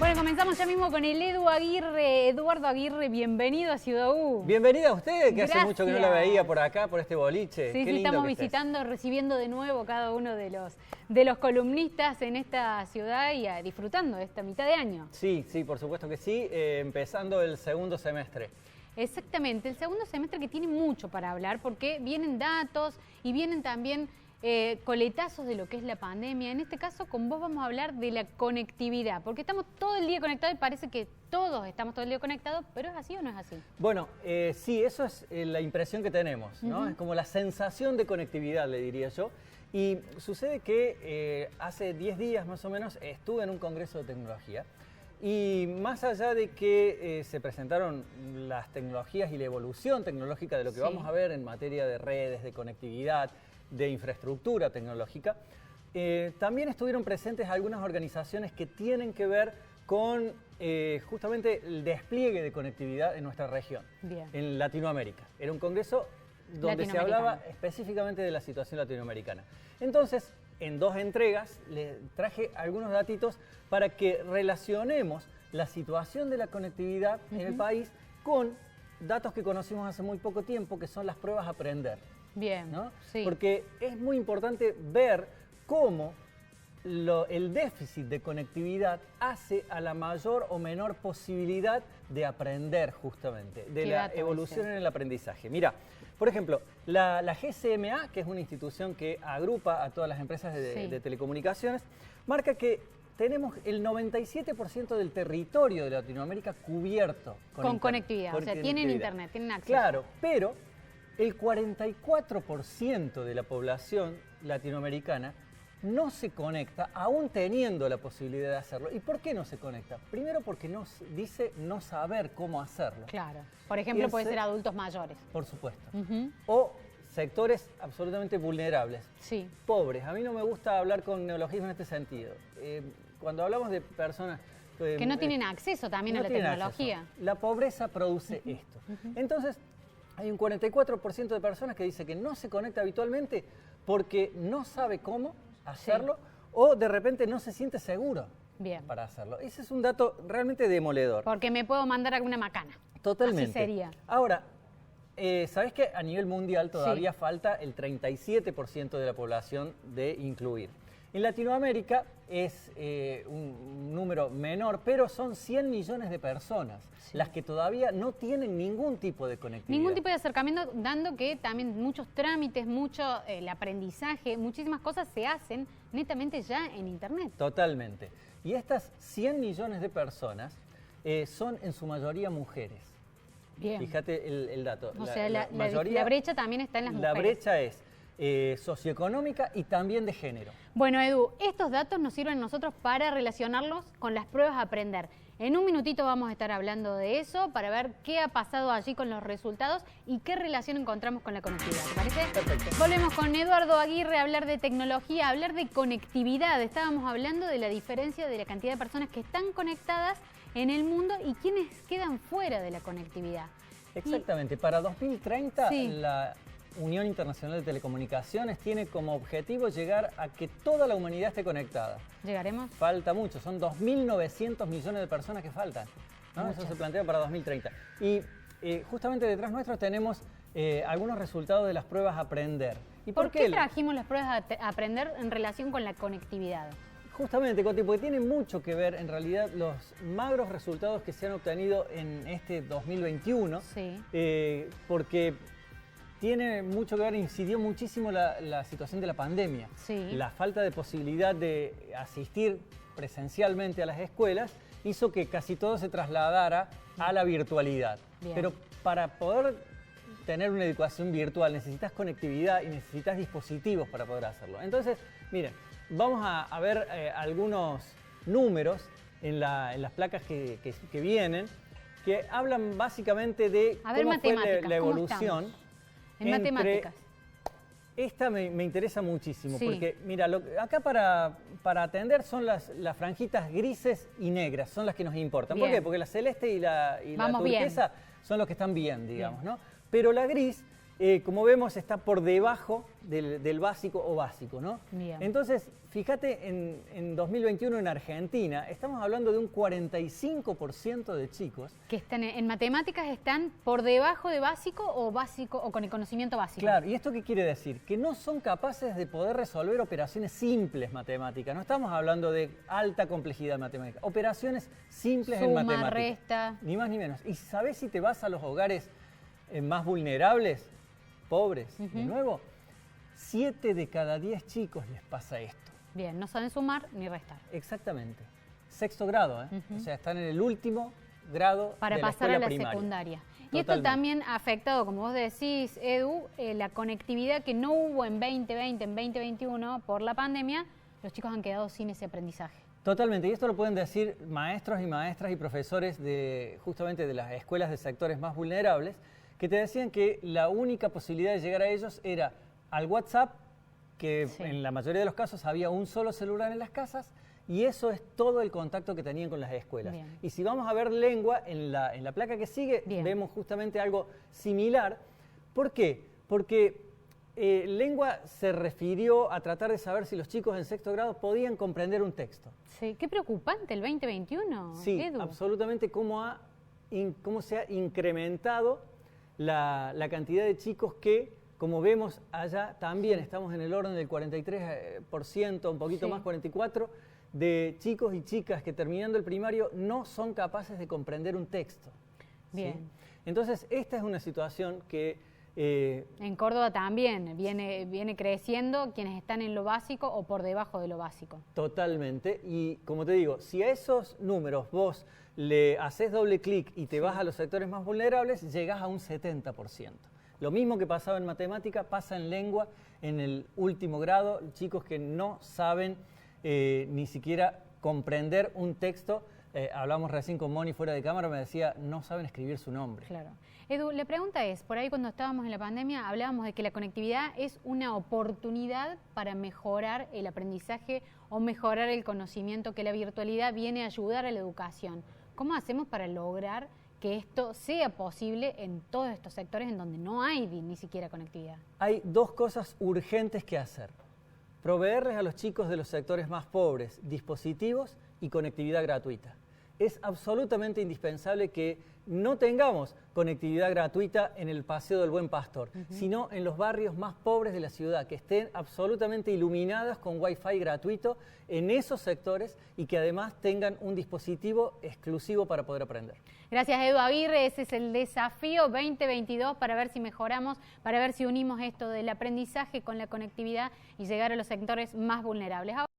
Bueno, comenzamos ya mismo con el Eduardo Aguirre, bienvenido a Ciudad U. Bienvenida a usted, que Gracias. hace mucho que no la veía por acá, por este boliche. Sí, Qué lindo estamos que estés. visitando, recibiendo de nuevo cada uno de los columnistas en esta ciudad y disfrutando de esta mitad de año. Sí, por supuesto que sí, empezando el segundo semestre. Exactamente, el segundo semestre que tiene mucho para hablar porque vienen datos y vienen también coletazos de lo que es la pandemia. En este caso, con vos vamos a hablar de la conectividad, porque estamos todo el día conectados y parece que todos estamos todo el día conectados, pero ¿es así o no es así? Bueno, sí, eso es la impresión que tenemos, ¿no? Es como la sensación de conectividad, le diría yo. Y sucede que hace 10 días más o menos estuve en un congreso de tecnología y más allá de que se presentaron las tecnologías y la evolución tecnológica de lo que vamos a ver en materia de redes, de conectividad, de infraestructura tecnológica, también estuvieron presentes algunas organizaciones que tienen que ver con justamente el despliegue de conectividad en nuestra región, en Latinoamérica. Era un congreso donde se hablaba específicamente de la situación latinoamericana. Entonces, en 2 entregas les traje algunos datitos para que relacionemos la situación de la conectividad en el país con datos que conocimos hace muy poco tiempo, que son las pruebas a aprender. Bien, ¿no? sí. Porque es muy importante ver cómo el déficit de conectividad hace a la mayor o menor posibilidad de aprender justamente, de la evolución en el aprendizaje. Mira, por ejemplo, la GCMA, que es una institución que agrupa a todas las empresas de telecomunicaciones, marca que tenemos el 97% del territorio de Latinoamérica cubierto con conectividad, o sea, tienen internet, tienen acceso. Claro, pero el 44% de la población latinoamericana no se conecta, aún teniendo la posibilidad de hacerlo. ¿Y por qué no se conecta? Primero porque dice no saber cómo hacerlo. Claro. Por ejemplo, puede ser adultos mayores. Por supuesto. O sectores absolutamente vulnerables. Sí. Pobres. A mí no me gusta hablar con neologismo en este sentido. Cuando hablamos de personas que no tienen acceso también a la tecnología. Acceso. La pobreza produce esto. Entonces, hay un 44% de personas que dice que no se conecta habitualmente porque no sabe cómo hacerlo o de repente no se siente seguro para hacerlo. Ese es un dato realmente demoledor. Porque me puedo mandar alguna macana. Totalmente. Así sería. Ahora, ¿sabés que a nivel mundial todavía falta el 37% de la población de incluir? En Latinoamérica es un número menor, pero son 100 millones de personas las que todavía no tienen ningún tipo de conectividad. Ningún tipo de acercamiento, dando que también muchos trámites, mucho el aprendizaje, muchísimas cosas se hacen netamente ya en Internet. Totalmente. Y estas 100 millones de personas son en su mayoría mujeres. Bien. Fíjate el dato. O sea, la brecha también está en las mujeres. La brecha es socioeconómica y también de género. Bueno, Edu, estos datos nos sirven a nosotros para relacionarlos con las pruebas a aprender. En un minutito vamos a estar hablando de eso para ver qué ha pasado allí con los resultados y qué relación encontramos con la conectividad. ¿Te parece? Perfecto. Volvemos con Eduardo Aguirre a hablar de tecnología, a hablar de conectividad. Estábamos hablando de la diferencia de la cantidad de personas que están conectadas en el mundo y quienes quedan fuera de la conectividad. Exactamente. Para 2030 la Unión Internacional de Telecomunicaciones tiene como objetivo llegar a que toda la humanidad esté conectada. ¿Llegaremos? Falta mucho, son 2.900 millones de personas que faltan, ¿no? Eso se plantea para 2030. Y justamente detrás nuestro tenemos algunos resultados de las pruebas a aprender. ¿Y por qué trajimos las pruebas a aprender en relación con la conectividad? Justamente, Coti, porque tiene mucho que ver en realidad los magros resultados que se han obtenido en este 2021, porque tiene mucho que ver, incidió muchísimo la situación de la pandemia. La falta de posibilidad de asistir presencialmente a las escuelas hizo que casi todo se trasladara a la virtualidad. Pero para poder tener una educación virtual necesitas conectividad y necesitas dispositivos para poder hacerlo. Entonces, miren, vamos a ver algunos números en las placas que vienen, que hablan básicamente de cómo fue la evolución. En matemáticas. Esta me interesa muchísimo, porque mira, acá para atender son las franjitas grises y negras, son las que nos importan. ¿Por qué? Porque la celeste y la turquesa son los que están bien, digamos, ¿no? Pero la gris como vemos, está por debajo del básico o básico, ¿no? Bien. Entonces, fíjate, en 2021 en Argentina estamos hablando de un 45% de chicos Que están en matemáticas están por debajo de básico o con el conocimiento básico. Claro, ¿y esto qué quiere decir? Que no son capaces de poder resolver operaciones simples matemáticas. No estamos hablando de alta complejidad matemática. Operaciones simples en Suma, matemáticas. resta. Ni más ni menos. ¿Y sabés si te vas a los hogares más vulnerables, pobres, de nuevo? 7 de cada 10 chicos les pasa esto. Bien, no saben sumar ni restar. Exactamente. Sexto grado, ¿eh? O sea, están en el último grado Para de la pasar a escuela la primaria. secundaria. Y esto Totalmente. también ha afectado, como vos decís, Edu, la conectividad que no hubo en 2020, en 2021 por la pandemia. Los chicos han quedado sin ese aprendizaje. Totalmente, y esto lo pueden decir maestros y maestras y profesores justamente de las escuelas de sectores más vulnerables, que te decían que la única posibilidad de llegar a ellos era al WhatsApp, que Sí. en la mayoría de los casos había un solo celular en las casas, y eso es todo el contacto que tenían con las escuelas. Bien. Y si vamos a ver lengua, en la placa que sigue, Bien. vemos justamente algo similar. ¿Por qué? Porque lengua se refirió a tratar de saber si los chicos en sexto grado podían comprender un texto. Sí, qué preocupante el 2021, Sí, Edu. absolutamente cómo se ha incrementado la cantidad de chicos que, como vemos allá, también estamos en el orden del 43%, un poquito Sí. más, 44%, de chicos y chicas que terminando el primario no son capaces de comprender un texto. ¿sí? Bien. Entonces, esta es una situación que En Córdoba también viene creciendo quienes están en lo básico o por debajo de lo básico. totalmente, y como te digo, si a esos números vos le haces doble clic y te vas a los sectores más vulnerables, llegás a un 70%. Lo mismo que pasaba en matemática pasa en lengua en el último grado, chicos que no saben ni siquiera comprender un texto. Hablamos recién con Moni fuera de cámara, me decía, no saben escribir su nombre. Claro. Edu, la pregunta es, por ahí cuando estábamos en la pandemia hablábamos de que la conectividad es una oportunidad para mejorar el aprendizaje o mejorar el conocimiento, que la virtualidad viene a ayudar a la educación. ¿Cómo hacemos para lograr que esto sea posible en todos estos sectores en donde no hay ni siquiera conectividad? Hay dos cosas urgentes que hacer. Proveerles a los chicos de los sectores más pobres dispositivos y conectividad gratuita. Es absolutamente indispensable que no tengamos conectividad gratuita en el Paseo del Buen Pastor, sino en los barrios más pobres de la ciudad, que estén absolutamente iluminadas con Wi-Fi gratuito en esos sectores y que además tengan un dispositivo exclusivo para poder aprender. Gracias, Edu Aguirre. Ese es el desafío 2022 para ver si mejoramos, para ver si unimos esto del aprendizaje con la conectividad y llegar a los sectores más vulnerables.